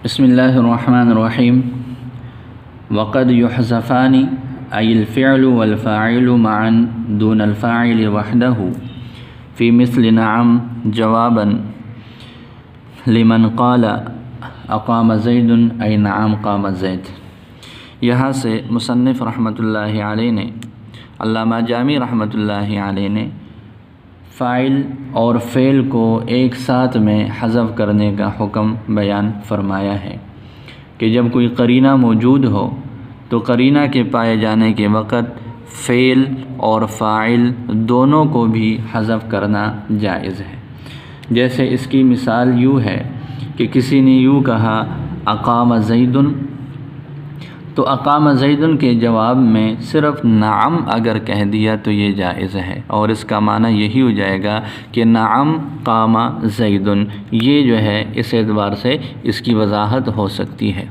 بسم اللہ الرحمن الرحیم وقد يحذفان أي الفعل والفاعل معا دون الفاعل وحده في مثل نعم جوابا لمن قال اقام زید أي نعم قام زید۔ یہاں سے مصنف رحمۃ اللہ علیہ نے، علامہ جامی رحمۃ اللہ علیہ نے فاعل اور فعل کو ایک ساتھ میں حذف کرنے کا حکم بیان فرمایا ہے کہ جب کوئی قرینہ موجود ہو تو قرینہ کے پائے جانے کے وقت فعل اور فاعل دونوں کو بھی حذف کرنا جائز ہے۔ جیسے اس کی مثال یوں ہے کہ کسی نے یوں کہا اقام زید، تو اقام زید کے جواب میں صرف نعم اگر کہہ دیا تو یہ جائز ہے، اور اس کا معنی یہی ہو جائے گا کہ نعم قام زید، یہ جو ہے اس اعتبار سے اس کی وضاحت ہو سکتی ہے۔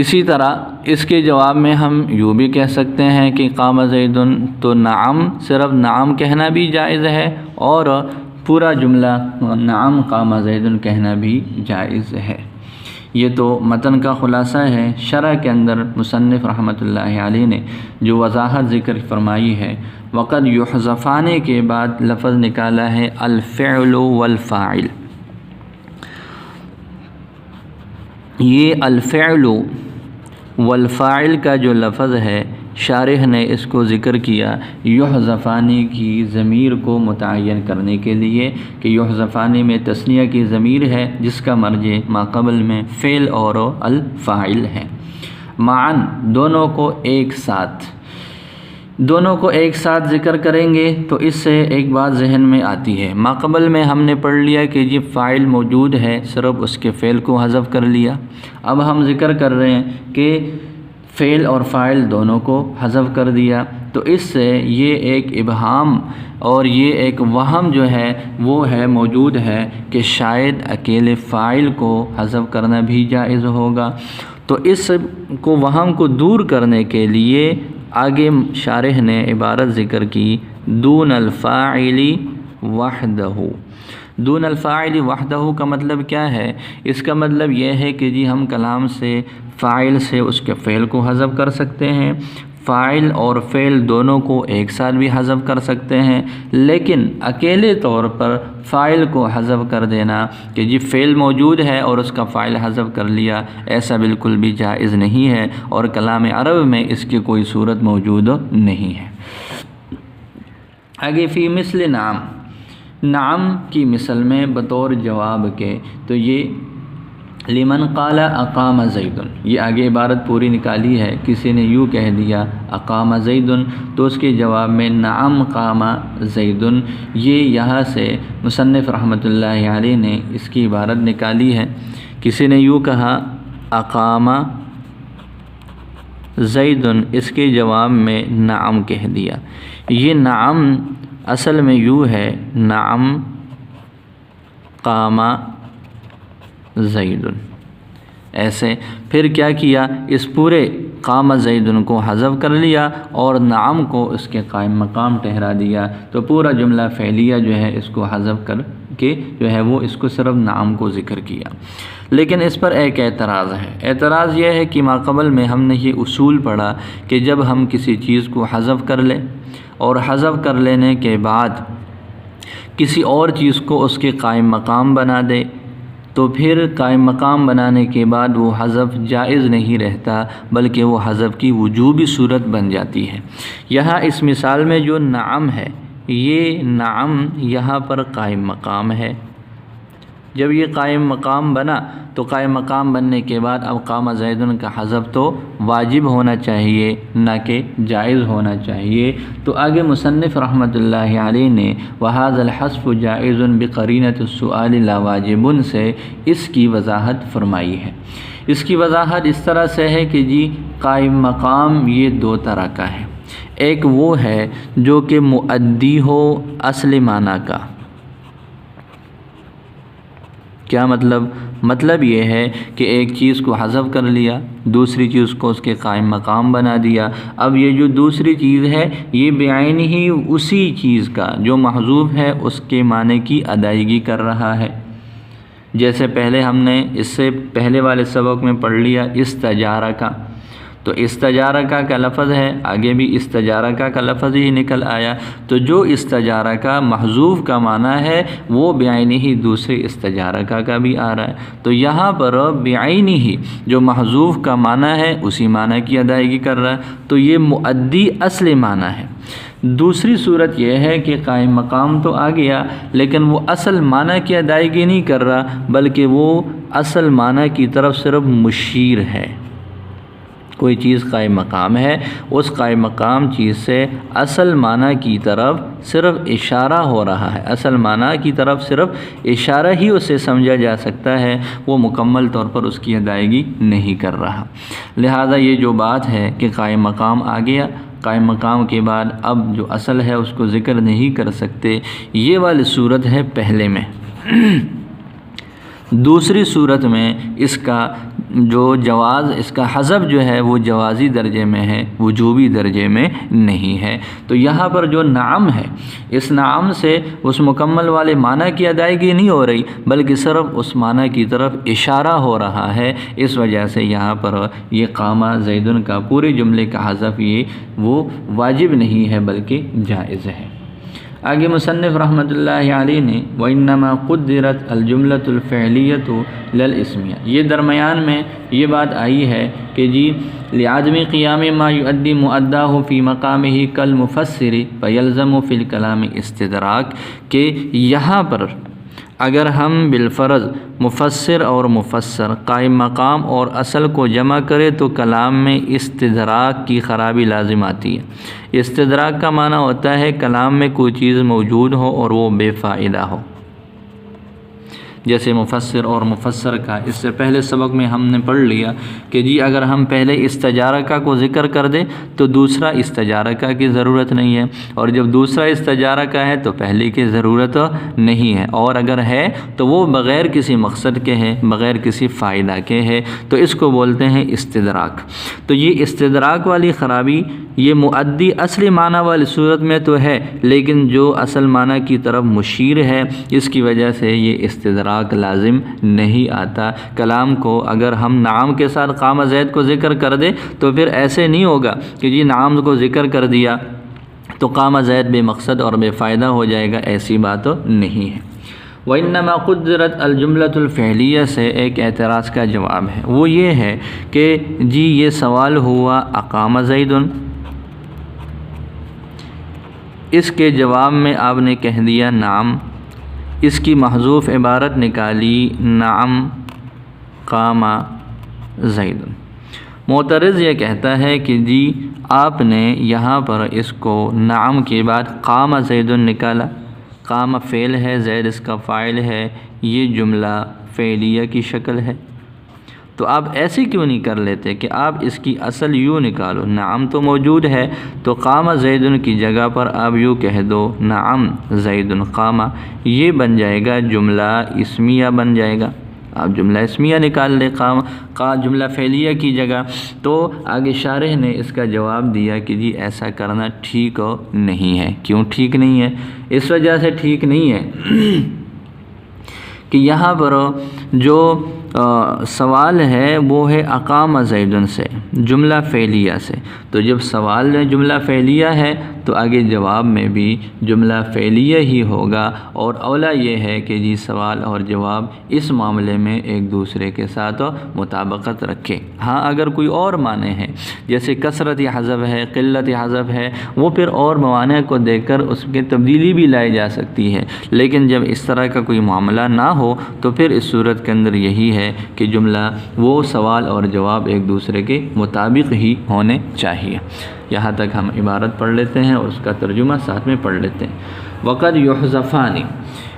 اسی طرح اس کے جواب میں ہم یوں بھی کہہ سکتے ہیں کہ قام زید، تو نعم صرف نعم کہنا بھی جائز ہے اور پورا جملہ نعم قام زید کہنا بھی جائز ہے۔ یہ تو متن کا خلاصہ ہے۔ شرح کے اندر مصنف رحمۃ اللہ علیہ نے جو وضاحت ذکر فرمائی ہے، وقد یحذفان کے بعد لفظ نکالا ہے الفعل والفاعل۔ یہ الفعل والفاعل کا جو لفظ ہے، شارح نے اس کو ذکر کیا یحذفانی کی ضمیر کو متعین کرنے کے لیے کہ یحذفانی میں تثنیہ کی ضمیر ہے جس کا مرجع ما قبل میں فعل اور الفاعل ہے، معاً دونوں کو ایک ساتھ ذکر کریں گے تو اس سے ایک بات ذہن میں آتی ہے۔ ما قبل میں ہم نے پڑھ لیا کہ یہ فاعل موجود ہے، صرف اس کے فعل کو حذف کر لیا۔ اب ہم ذکر کر رہے ہیں کہ فعل اور فاعل دونوں کو حذف کر دیا، تو اس سے یہ ایک ابہام اور یہ ایک وہم جو ہے وہ ہے موجود ہے کہ شاید اکیلے فاعل کو حذف کرنا بھی جائز ہوگا۔ تو اس کو وہم کو دور کرنے کے لیے آگے شارح نے عبارت ذکر کی دون الفاعل وحدہ۔ دون الفاعل وحدہ کا مطلب کیا ہے؟ اس کا مطلب یہ ہے کہ جی ہم کلام سے فاعل سے اس کے فعل کو حذف کر سکتے ہیں، فاعل اور فعل دونوں کو ایک ساتھ بھی حذف کر سکتے ہیں، لیکن اکیلے طور پر فاعل کو حذف کر دینا کہ جی فعل موجود ہے اور اس کا فاعل حذف کر لیا، ایسا بالکل بھی جائز نہیں ہے، اور کلام عرب میں اس کی کوئی صورت موجود نہیں ہے۔ آگے فی مثل نعم، نعم کی مثل میں بطور جواب کے، تو یہ لمن قال اقام زید، یہ آگے عبارت پوری نکالی ہے۔ کسی نے یوں کہہ دیا اقام زید، تو اس کے جواب میں نعم قام زید، یہ یہاں سے مصنف رحمۃ اللہ علیہ نے اس کی عبارت نکالی ہے۔ کسی نے یوں کہا اقام زید، اس کے جواب میں نعم کہہ دیا۔ یہ نعم اصل میں یوں ہے نعم قام زید، ایسے پھر کیا کیا، اس پورے قام زید کو حذف کر لیا اور نعم کو اس کے قائم مقام ٹھہرا دیا، تو پورا جملہ فعلیہ جو ہے اس کو حذف کر کے جو ہے وہ اس کو صرف نعم کو ذکر کیا۔ لیکن اس پر ایک اعتراض ہے۔ اعتراض یہ ہے کہ ما قبل میں ہم نے یہ اصول پڑھا کہ جب ہم کسی چیز کو حذف کر لیں اور حذف کر لینے کے بعد کسی اور چیز کو اس کے قائم مقام بنا دے، تو پھر قائم مقام بنانے کے بعد وہ حذف جائز نہیں رہتا، بلکہ وہ حذف کی وجوبی صورت بن جاتی ہے۔ یہاں اس مثال میں جو نعم ہے، یہ نعم یہاں پر قائم مقام ہے۔ جب یہ قائم مقام بنا تو قائم مقام بننے کے بعد اب قام زید کا حذف تو واجب ہونا چاہیے، نہ کہ جائز ہونا چاہیے۔ تو آگے مصنف رحمۃ اللہ علیہ نے وَهَذَا الْحَذْفُ جَائِزٌ بِقَرِينَةِ السُّؤَالِ لَا وَاجِبٌ سے اس کی وضاحت فرمائی ہے۔ اس کی وضاحت اس طرح سے ہے کہ جی قائم مقام یہ دو طرح کا ہے۔ ایک وہ ہے جو کہ مؤدی ہو اصل معنی کا۔ کیا مطلب یہ ہے کہ ایک چیز کو حذف کر لیا، دوسری چیز کو اس کے قائم مقام بنا دیا۔ اب یہ جو دوسری چیز ہے یہ بعین ہی اسی چیز کا جو محذوف ہے اس کے معنی کی ادائیگی کر رہا ہے۔ جیسے پہلے ہم نے اس سے پہلے والے سبق میں پڑھ لیا استجارہ تو استجارہ کا لفظ ہے، آگے بھی استجارہ کا لفظ ہی نکل آیا، تو جو استجارہ کا محذوف کا معنی ہے وہ بعینہ ہی دوسرے استجارہ کا بھی آ رہا ہے، تو یہاں پر بعینہ ہی جو محذوف کا معنی ہے اسی معنی کی ادائیگی کر رہا ہے، تو یہ مؤدی اصل معنی ہے۔ دوسری صورت یہ ہے کہ قائم مقام تو آ گیا لیکن وہ اصل معنی کی ادائیگی نہیں کر رہا، بلکہ وہ اصل معنی کی طرف صرف مشیر ہے۔ کوئی چیز قائم مقام ہے، اس قائم مقام چیز سے اصل معنی کی طرف صرف اشارہ ہو رہا ہے، اصل معنی کی طرف صرف اشارہ ہی اسے سمجھا جا سکتا ہے، وہ مکمل طور پر اس کی ادائیگی نہیں کر رہا۔ لہذا یہ جو بات ہے کہ قائم مقام آ گیا، قائم مقام کے بعد اب جو اصل ہے اس کو ذکر نہیں کر سکتے، یہ والی صورت ہے پہلے میں۔ دوسری صورت میں اس کا جو جواز، اس کا حذف جو ہے وہ جوازی درجے میں ہے، وجوبی درجے میں نہیں ہے۔ تو یہاں پر جو نعم ہے، اس نعم سے اس مکمل والے معنی کی ادائیگی نہیں ہو رہی بلکہ صرف اس معنی کی طرف اشارہ ہو رہا ہے، اس وجہ سے یہاں پر یہ قامہ زیدن کا پورے جملے کا حذف یہ وہ واجب نہیں ہے بلکہ جائز ہے۔ آگے مصنف رحمۃ اللہ علیہ نے وَإِنَّمَا قُدِّرَتْ الْجُمْلَةُ الْفِعْلِيَّةُ لِلْإِسْمِيَّةِ، یہ درمیان میں یہ بات آئی ہے کہ جی لِعَدْمِ قِيَامِ مَا يُؤَدِّي مُؤَدَّاهُ فِي مَقَامِهِ كَالْمُفَسِّرِ فَيَلْزَمُ فِي الْكَلَامِ اسْتِدْرَاک، کہ یہاں پر اگر ہم بالفرض مفسر اور مفسر قائم مقام اور اصل کو جمع کرے تو کلام میں استدراک کی خرابی لازم آتی ہے۔ استدراک کا معنی ہوتا ہے کلام میں کوئی چیز موجود ہو اور وہ بے فائدہ ہو، جیسے مفسر اور مفسر کا اس سے پہلے سبق میں ہم نے پڑھ لیا کہ جی اگر ہم پہلے استجارہ کو ذکر کر دیں تو دوسرا استجارہ کی ضرورت نہیں ہے، اور جب دوسرا استجارہ کا ہے تو پہلے کی ضرورت نہیں ہے، اور اگر ہے تو وہ بغیر کسی مقصد کے ہے، بغیر کسی فائدہ کے ہے، تو اس کو بولتے ہیں استدراک۔ تو یہ استدراک والی خرابی یہ مؤدی اصل معنی والی صورت میں تو ہے، لیکن جو اصل معنی کی طرف مشیر ہے اس کی وجہ سے یہ استدراک لازم نہیں آتا۔ کلام کو اگر ہم نعم کے ساتھ قام زید کو ذکر کر دیں تو پھر ایسے نہیں ہوگا کہ جی نعم کو ذکر کر دیا تو قام زید بے مقصد اور بے فائدہ ہو جائے گا، ایسی بات نہیں ہے۔ وَإِنَّمَا قُدِّرَتْ الْجُمْلَةُ الْفِعْلِيَّةُ سے ایک اعتراض کا جواب ہے، وہ یہ ہے کہ جی یہ سوال ہوا اقام زید، اس کے جواب میں آپ نے کہہ دیا نعم، اس کی محذوف عبارت نکالی نعم قام زید۔ معترض یہ کہتا ہے کہ جی آپ نے یہاں پر اس کو نعم کے بعد قام زید نکالا، قام فعل ہے، زید اس کا فاعل ہے، یہ جملہ فعلیہ کی شکل ہے، تو آپ ایسے کیوں نہیں کر لیتے کہ آپ اس کی اصل یوں نکالو، نعم تو موجود ہے تو قام زید کی جگہ پر آپ یوں کہہ دو نعم زید قام، یہ بن جائے گا جملہ اسمیہ بن جائے گا، آپ جملہ اسمیہ نکال لیں قام جملہ فعلیہ کی جگہ۔ تو آگے شارح نے اس کا جواب دیا کہ جی ایسا کرنا ٹھیک نہیں ہے۔ کیوں ٹھیک نہیں ہے؟ اس وجہ سے ٹھیک نہیں ہے کہ یہاں پر جو سوال ہے وہ ہے اقام زیدن سے، جملہ فعلیہ سے، تو جب سوال میں جملہ فعلیہ ہے تو آگے جواب میں بھی جملہ فعلیہ ہی ہوگا، اور اولا یہ ہے کہ جی سوال اور جواب اس معاملے میں ایک دوسرے کے ساتھ مطابقت رکھے۔ ہاں اگر کوئی اور معنی ہے جیسے کثرت حذف ہے، قلت حذف ہے، وہ پھر اور موانع کو دیکھ کر اس کے تبدیلی بھی لائی جا سکتی ہے، لیکن جب اس طرح کا کوئی معاملہ نہ ہو تو پھر اس صورت کے اندر یہی ہے کہ جملہ وہ سوال اور جواب ایک دوسرے کے مطابق ہی ہونے چاہیے۔ یہاں تک ہم عبارت پڑھ لیتے ہیں اور اس کا ترجمہ ساتھ میں پڑھ لیتے ہیں۔ وقد یحذفان،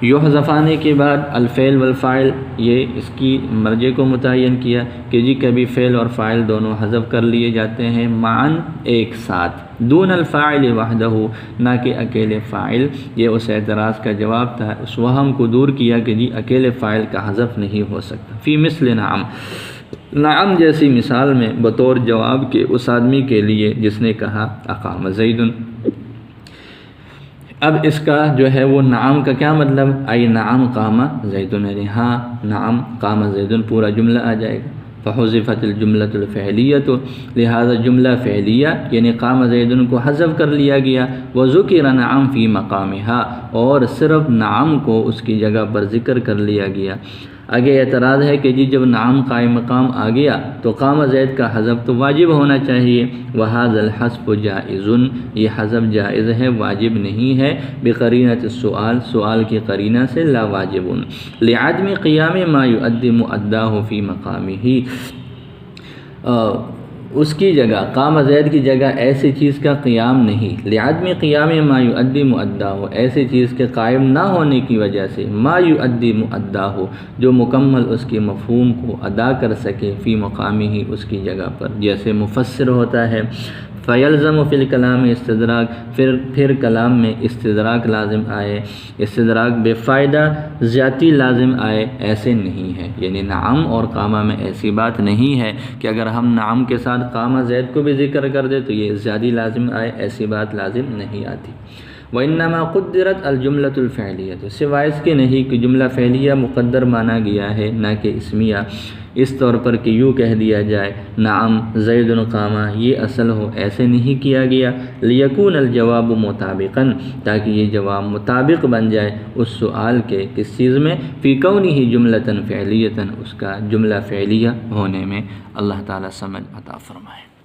یحذفان کے بعد الفعل والفاعل، یہ اس کی مرجع کو متعین کیا کہ جی کبھی فعل اور فاعل دونوں حذف کر لیے جاتے ہیں معاً ایک ساتھ، دون الفاعل وحدہ، نہ کہ اکیلے فاعل۔ یہ اس اعتراض کا جواب تھا، اس وہم کو دور کیا کہ جی اکیلے فاعل کا حذف نہیں ہو سکتا۔ فی مثل نعم، نعم جیسی مثال میں بطور جواب کے اس آدمی کے لیے جس نے کہا اقام زید۔ اب اس کا جو ہے وہ نعم کا کیا مطلب، ای نعم قام زید، یعنی ہاں نعم قام زید پورا جملہ آ جائے گا۔ فحذفت الجملۃ الفعلیۃ، لہذا جملہ فعلیہ یعنی قام زید کو حذف کر لیا گیا، وذکر نعم فی مقامہا، اور صرف نعم کو اس کی جگہ پر ذکر کر لیا گیا۔ آگے اعتراض ہے کہ جی جب نعم قائم مقام آ گیا تو قام زید کا حذف تو واجب ہونا چاہیے، وہذا الحذف جائز، یہ حذف جائز ہے، واجب نہیں ہے، بقرینۃ السؤال، سوال کی قرینہ سے، لا واجب، لعدم قیام ما یؤدی مؤداہ فی مقامہ، اس کی جگہ قام زید کی جگہ ایسی چیز کا قیام نہیں، لعدم قیام ما یؤدی مؤداہ، ایسی چیز کے قائم نہ ہونے کی وجہ سے، ما یؤدی مؤداہ، جو مکمل اس کے مفہوم کو ادا کر سکے، فی مقامہ، اس کی جگہ پر، جیسے مفسر ہوتا ہے، فیلزم فی الکلام استدراک، پھر کلام میں استدراک لازم آئے، استدراک بے فائدہ زیادتی لازم آئے، ایسے نہیں ہے، یعنی نعم اور قامہ میں ایسی بات نہیں ہے کہ اگر ہم نعم کے ساتھ قامہ زید کو بھی ذکر کر دیں تو یہ زیادی لازم آئے، ایسی بات لازم نہیں آتی۔ وَإِنَّمَا قُدِّرَتْ الْجُمْلَةُ الْفِعْلِيَّةُ، سوائے اس کے نہیں کہ جملہ فعلیہ مقدر مانا گیا ہے، نہ کہ اسمیہ، اس طور پر کہ یوں کہہ دیا جائے نعم زید قامہ، یہ اصل ہو، ایسے نہیں کیا گیا، لیکون الجواب مطابقاً، تاکہ یہ جواب مطابق بن جائے اس سوال کے، کس چیز میں، فی کونہ جملۃ فعلیۃ، اس کا جملہ فعلیہ ہونے میں۔ اللہ تعالیٰ سمجھ عطا فرمائے۔